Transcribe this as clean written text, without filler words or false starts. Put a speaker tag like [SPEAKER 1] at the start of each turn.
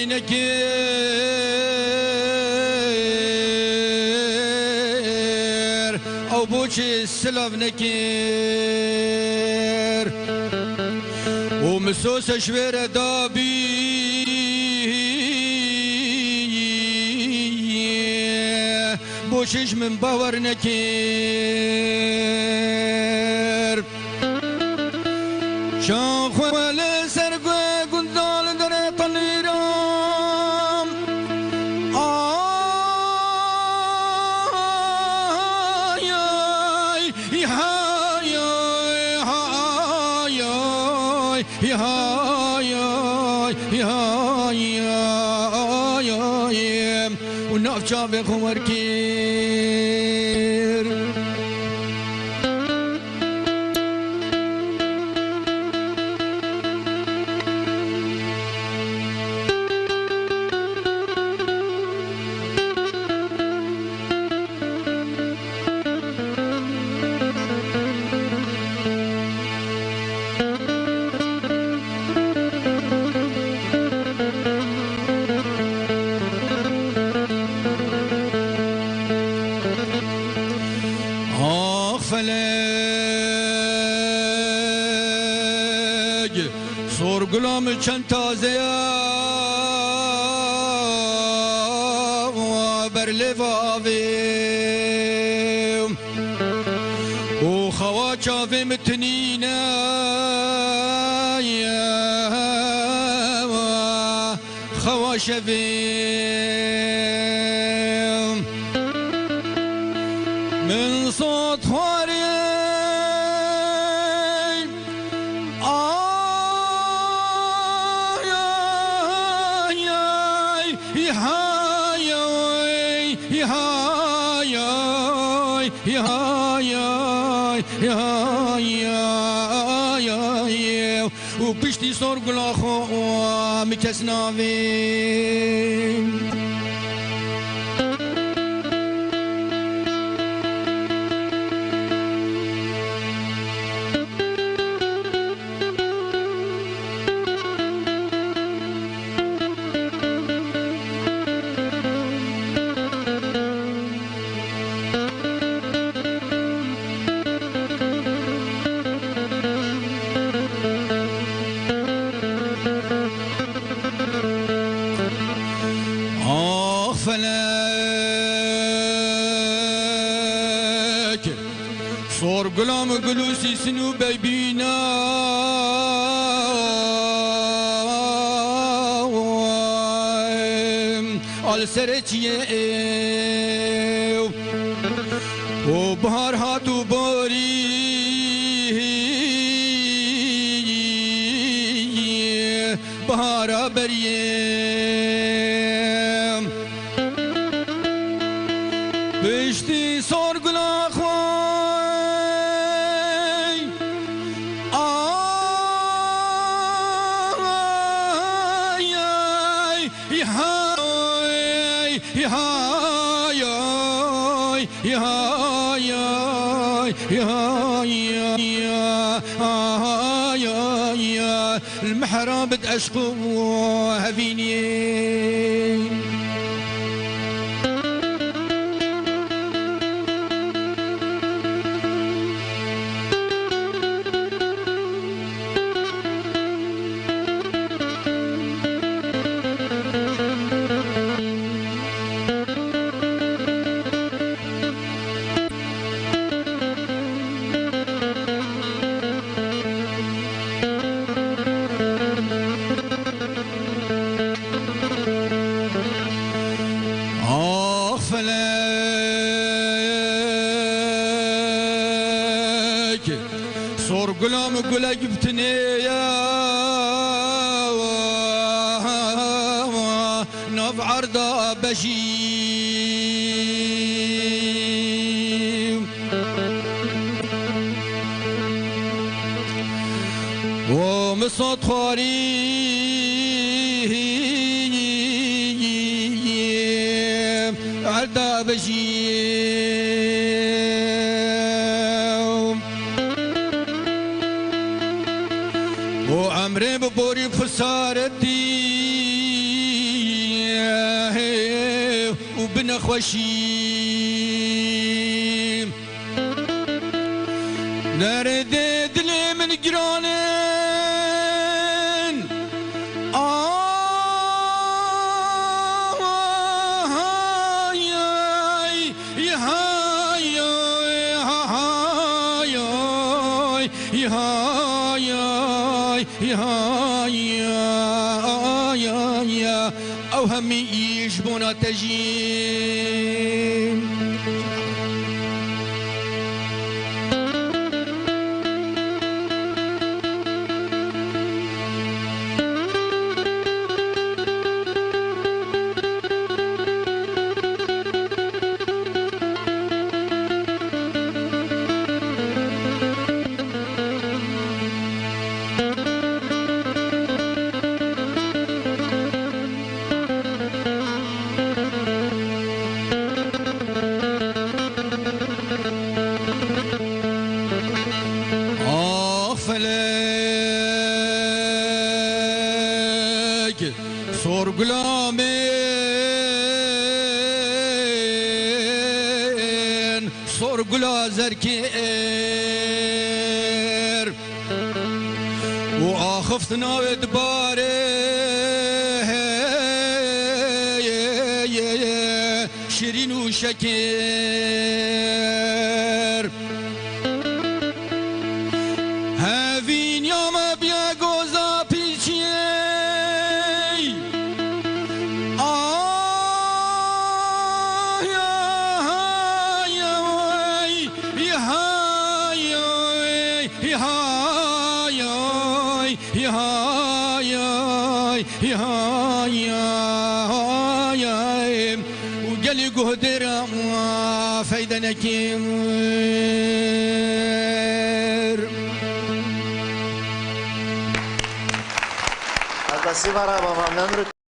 [SPEAKER 1] نکر او بوچی سلاف نکر و مسوس شویر دابی بوشش من باور نکر شان خوال سرگوه گندال در طلیرام آی آی های های های های و نافچا به خمر کر سرگلام چند تازه بر لواویم و خوا چاوه متنینه خوا شویم من صوت خواری و پشتی سرگلا خو میکس ناویم سرگلام گلوسی سنو ببینا آل سرچیه و بهار هاتو باری بهارا بریم بشتی سرگلا المحراب أشقو هفيني سرگلام گله گفتنی نف عرضا بشیم و مصد خواری عرضا بشیم و عمري ببوري فسارتي نخوشی درد دل من گرانن او همي يجبونا تجين sorgulamen sorgula zerker و آخفتنا ادباره شیرین و شکر هفین یا ما بیا گوزا وقالي قهدر فايدة نكير
[SPEAKER 2] Спасибо, Раба, вам